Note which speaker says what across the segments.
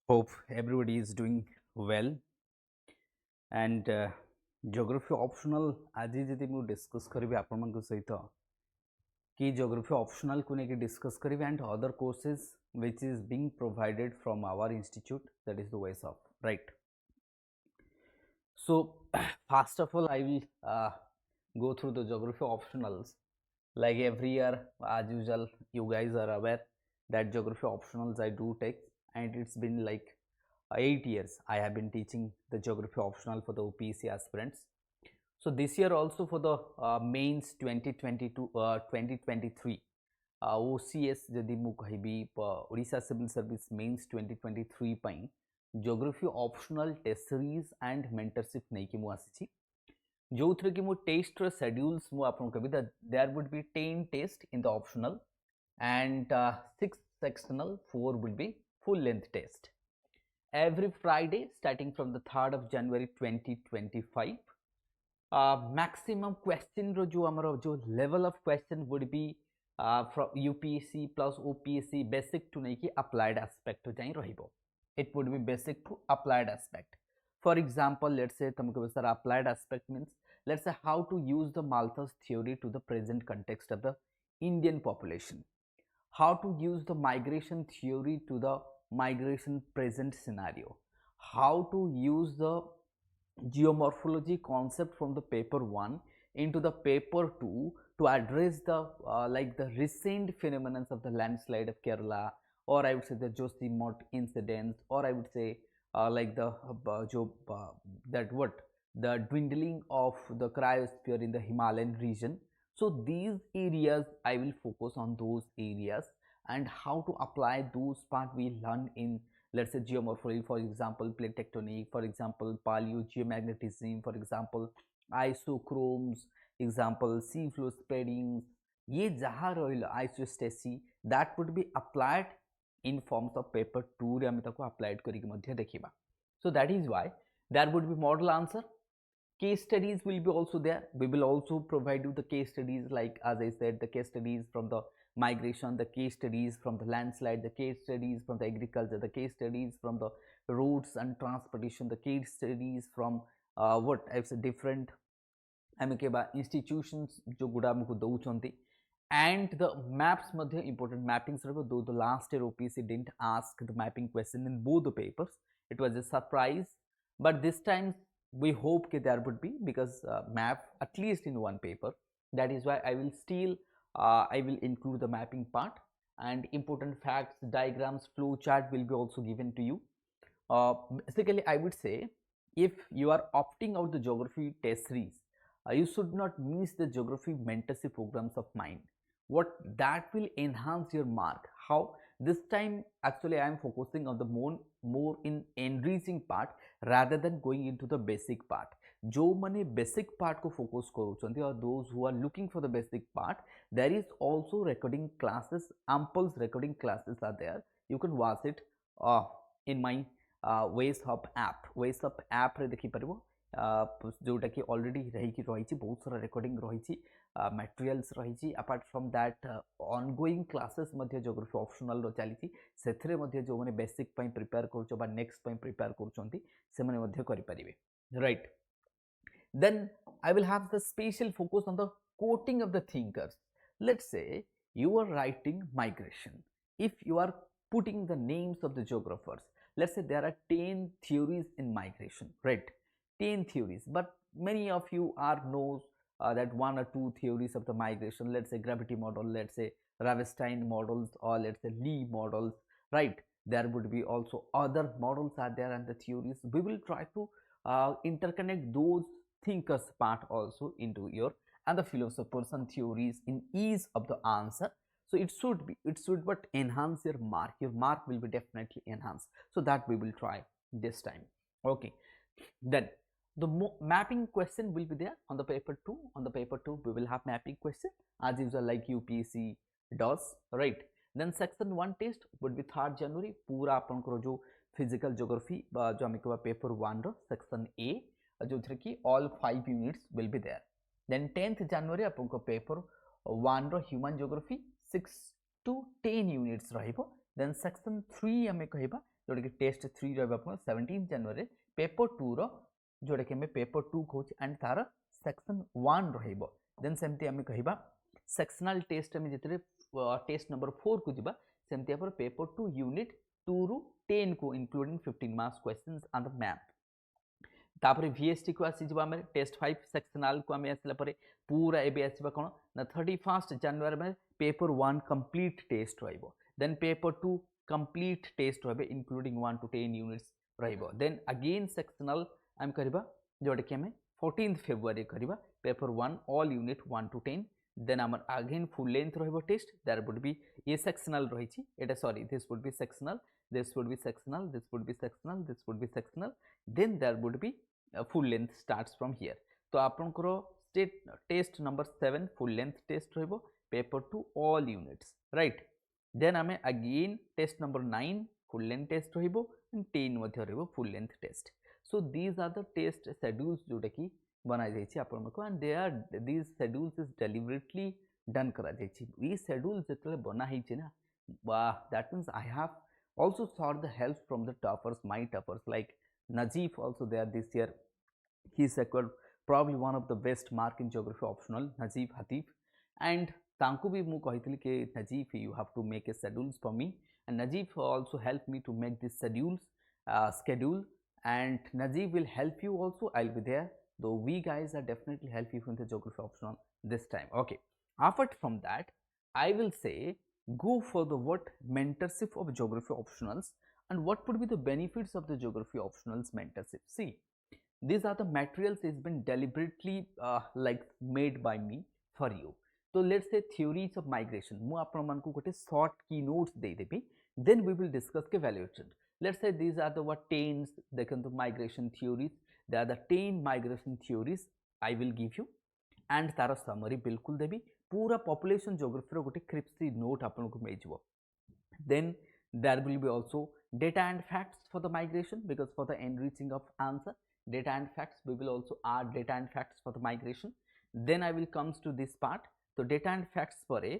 Speaker 1: Hope everybody is doing well. And geography optional ଆଜି ଯଦି ମୁଁ discuss କରିବି ଆପଣମାନଙ୍କ ସହିତ କି geography optional କୁ ନେଇକି discuss କରିବି and other courses which is being provided from our institute, that is the ways of right. So first of all I will go through the geography optionals. Like every year, as usual, you guys are aware that geography optionals I do take, and it's been like 8 years I have been teaching the geography optional for the OPEC aspirants. So this year also for the mains 2022 2023 OCS जदि मु कहबी Odisha civil service mains 2023 ପାଇଁ geography optional test series and mentorship ନେଇକି ମୁଁ ଆସିଛି जो थ्रे कि मु टेस्ट रो शेड्यूल्स मु आपन कहबी that there would be 10 test in the optional and 6 sectional, 4 will be full length test every Friday starting from the 3rd of January 2025. Maximum question ro jo amaro jo level of question would be from UPSC plus OPSC basic to neki applied aspect to jai rahibo. It would be basic to applied aspect. For example, let's say तुमको sir applied aspect means let's say how to use the Malthus theory to the present context of the Indian population, how to use the migration theory to the migration present scenario, how to use the geomorphology concept from the paper 1 into the paper 2 to address the like the recent phenomena of the landslide of Kerala, or I would say the Josimot incidents, or I would say like the that what the dwindling of the cryosphere in the Himalayan region. So these areas I will focus on those areas and how to apply those part we learn in, let's say, geomorphology, for example plate tectonic, for example paleogeomagnetism, for example isochrones, example sea flow spreading, ये जहाँ रहिला isostasy that would be applied in forms of paper 2 रे आमे ताको applied करिक मध्ये देखिबा. So that is why there would be model answer. Case studies will be also there. We will also provide you the case studies, like as I said, the case studies from the migration, the case studies from the landslide, the case studies from the agriculture, the case studies from the roads and transportation, the case studies from what I said different institutions जो गुड़ा आमको दौरान, and the maps madhya important mappings रहो. Though the last year OPC didn't ask the mapping question in both the papers, it was a surprise, but this time we hope that there would be, because map at least in one paper. That is why I will still I will include the mapping part, and important facts, diagrams, flow chart will be also given to you. Basically I would say, if you are opting out the geography test series, you should not miss the geography mentorship programs of mine. What that will enhance your mark. How this time actually I am focusing on the more in enriching part rather than going into the basic part. जो माने basic part को focus करूँचंती, or those who are looking for the basic part, there is also recording classes, ample recording classes are there. You can watch it in my ways of app रे देखि परिबो, जोटा कि already रही बहुत सारा recording रही materials रही. Apart from that ongoing classes geography optional रो चली से जो मैंने बेसिक प्रिपेयर कर नेक्स्ट प्रिपेयर कर right. Then I will have the special focus on the quoting of the thinkers. Let's say you are writing migration. If you are putting the names of the geographers, let's say there are 10 theories in migration, right? 10 theories, but many of you are knows that one or two theories of the migration, let's say gravity model, let's say Ravestein models, or let's say Lee models, right? There would be also other models are there and the theories. We will try to interconnect those thinkers part also into your and the philosophers and theories in ease of the answer. So it should but enhance your mark will be definitely enhanced. So that we will try this time. Okay, then the mapping question will be there on the paper 2. On the paper 2 we will have mapping question as usual, like UPSC does, right? Then section 1 test would be 3rd January. पूरा अपन को जो physical geography जो हमें को paper 1 row section A जो थे कि all 5 units will be there. Then 10th January अपन को paper 1 row human geography 6 to 10 units रहिबो. Then section 3 हमें कहबा जोटा कि टेस्ट 3 रहिबा आपण 17 जनवरी पेपर 2 रो जोटा कि हमें पेपर 2 कहूँ एंड तार सेक्शन 1 रहिबो देन सेमती हमें कहिबा सेक्शनल टेस्ट हमें जितरे टेस्ट नंबर 4 को जिबा सेमती पर पेपर 2 यूनिट 2 रु 10 को including 15 marks questions on the map तापर वीएसटी को आसी जिबा हमें टेस्ट 5 सेक्शनल को हमें आसला परे पूरा एबे आसीबा कोन ना 31 जनवरी में पेपर 1 कंप्लीट टेस्ट रहिबो देन पेपर 2 कंप्लीट टेस्ट रहिबे इंक्लूडिंग 1 to 10 यूनिट्स रहिबो देन अगेन सेक्शनल हम करबा जोटा कि हमें 14th फेब्रुआरी करबा paper 1 all unit 1 to 10 then आमर अगेन फुल लेंथ रहिबो test there would be a sectional रहिछि एटा sorry this would be sectional this would be sectional, this would be sectional, this would be sectional, then there would be full length starts from here. तो आपनकर state test number 7 full length test रहिबो paper 2 all units right then हमें again test number 9 full length test रहिबो and 10 मध्ये रहिबो full length test so these are the test schedules जोटा कि बना जाइछि आपनको and they are these schedules is deliberately done करा जाइछि ई शेड्यूल जेतले बना हिछि ना that means I have also sought the help from the toppers, my toppers like Najib also there this year. He secured probably one of the best mark in geography optional, Najib Hatif. And तांकु भी मु कहितली के Najib you have to make a schedules for me and Najib also helped me to make this schedules schedule and Najib will help you also. I'll be there though we guys are definitely help you from the geography optional this time. Okay, apart from that I will say go for the what mentorship of geography optionals and what would be the benefits of the geography optionals mentorship. See, these are the materials is been deliberately like made by me for you. So let's say theories of migration mu apna man ko gote short keynotes dei debi then we will discuss ke valuation. Let's say these are the what 10 dekhantu migration theories, they are the 10 migration theories I will give you and तार summary बिल्कुल देवी पूरा population geography रो गोटे crispy note आपन को मिल जिवो then there will be also data and facts for the migration because for the enriching of answer data and facts we will also add data and facts for the migration then I will comes to this part तो data and facts परे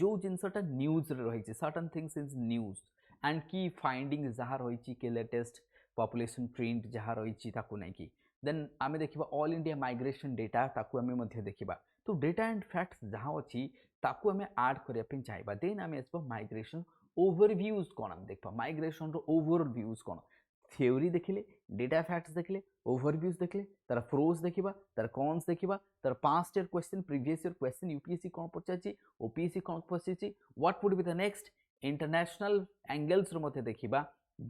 Speaker 1: जो जिनसटा news रे रही छि certain things is news and की finding जहा रही छि के लेटेस्ट पॉपुलेशन ट्रेंड जहा रही छि ताकू नै की देन आमे देखिबा ऑल इंडिया माइग्रेशन डेटा ताकू आमे मध्ये देखिबा तो डेटा एंड फैक्ट्स जहाँ अच्छी ताकू आमे ऐड करिया पे चाहिबा देन आमे एसबो माइग्रेशन ओवरव्यूज कोन हम देखबा माइग्रेशन रो ओवरव्यूज कोन थ्योरी देखिले डेटा फैक्ट्स देखिले ओवरव्यूज देखिले तार प्रोस देखिबा तार कॉन्स देखिबा तार past year question previous year question UPSC कोन पचाची ओपीएससी कोन पचाची what would be the next international angles रो मते देखिबा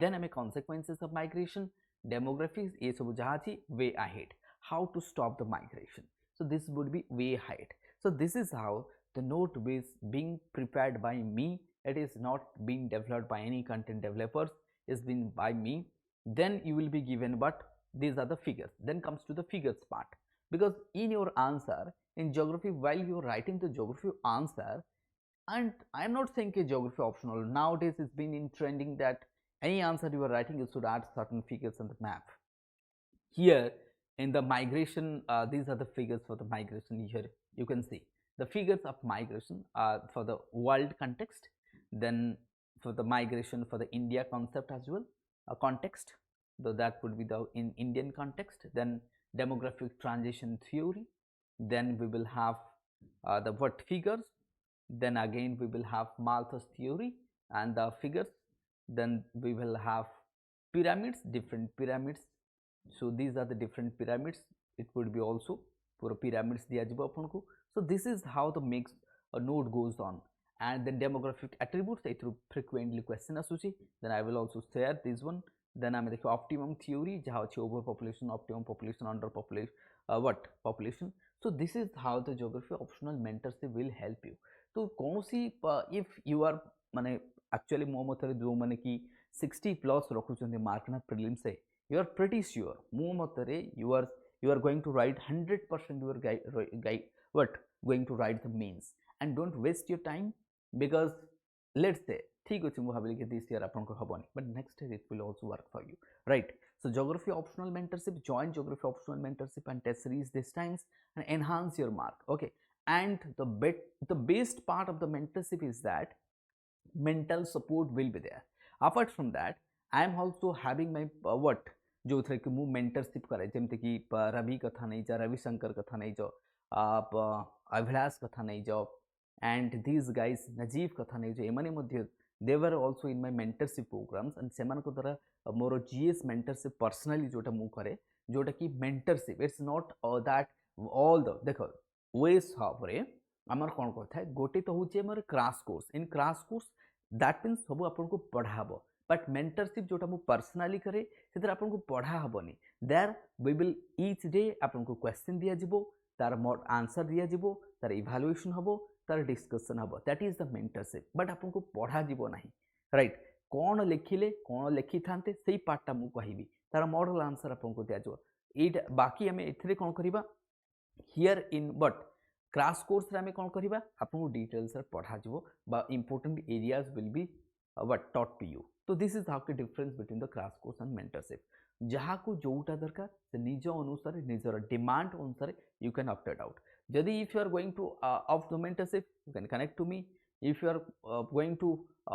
Speaker 1: देन आमे कॉन्सिक्वेंसेस ऑफ माइग्रेशन डेमोग्राफिक्स ये सब जहाँ थी way ahead how to stop the migration so this would be way ahead so this is how the note is being prepared by me it is not being developed by any content developers it's been by me then you will be given but these are the figures then comes to the figures part because in your answer in geography while you are writing the geography answer and I am not saying geography optional nowadays it's been in trending that any answer you are writing you should add certain figures on the map here in the migration these are the figures for the migration here you can see the figures of migration for the world context then for the migration for the India concept as well context though that would be the in Indian context then demographic transition theory then we will have the what figures then again we will have Malthus theory and the figures then we will have pyramids different pyramids so these are the different pyramids it would be also for pyramids diya jibo apanku so this is how the mix a node goes on and then demographic attributes it frequently question asuchi then I will also share this one then I dekho optimum theory jaha achi overpopulation optimum population underpopulation what population so this is how the geography optional mentorship will help you तो कौन सी if you are माने actually मो मतरे जो माने कि 60 plus रखुचंदी mark ना prelim से you are pretty sure मो मतरे you are going to write 100% you are what going to write the means and don't waste your time because let's say ठीक अछि मु भाबिली कि this year आपन को हबनी but next year it will also work for you right so geography optional mentorship join geography optional mentorship and test series this times and enhance your mark okay and the best part of the mentorship is that mental support will be there apart from that I am also having my what जो थे कि मु mentorship करे जमते कि रवि कथा नहीं जा रविशंकर कथा नहीं जाओ आप अभिलाष कथा नहीं जाओ एंड दीज गाइज नजीव कथा नहीं जाओ एमाने मध्य they were also in my mentorship programs and से द्वारा मोर जीएस मेंटरशिप पर्सनली जोटा मु करे जोटा कि mentorship it's not that all the देखो वेस भाव आमर कौन करता गोटे तो हूँ मोर crash course in crash course that means सब आपको पढ़ा बट मेंटरशिप जोटा मु पर्सनली करे से आपको पढ़ा हेनी there we will each day आपको क्वेश्चन दि जाव तार आंसर दि जाव तार इभालुएसन हम तार डिस्कसन हम that is the mentorship but आपको पढ़ा जीव ना राइट कौन लिखिले कौन लिखि था से पार्टा मुझे कहि तार मॉडल आंसर आपको दि जाव ये बाकी आम ए कौन करवा here in but crash course आम कौन करवा आपको डिटेल्स पढ़ा बा important areas will be what taught to you तो दिस इज हाउ के difference between the crash course and mentorship जहाँ को जोटा दरकार से निज अनुसार निजर डिमांड अनुसार you can opt it out जदि if you are going to opt the mentorship you can connect to me if you are going to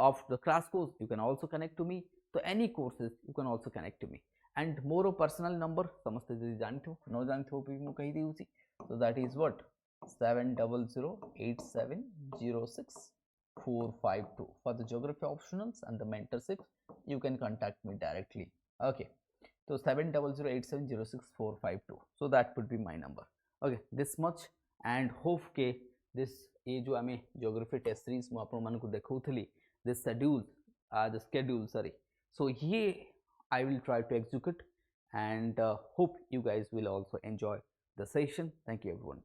Speaker 1: opt the crash course you can also connect to me तो any courses you can also connect to me and मोर personal number समस्ते जदि जानते हो न जानते हो भी मुझे कही दूसरी तो that is what 7008706452 for the geography optionals and the mentorship you can contact me directly okay so 7008706452 so that would be my number okay this much and hope ke this ये जो आम geography test series मु आपण मानकु देखौथली this schedule the schedule sorry so ये I will try to execute and hope you guys will also enjoy the session thank you everyone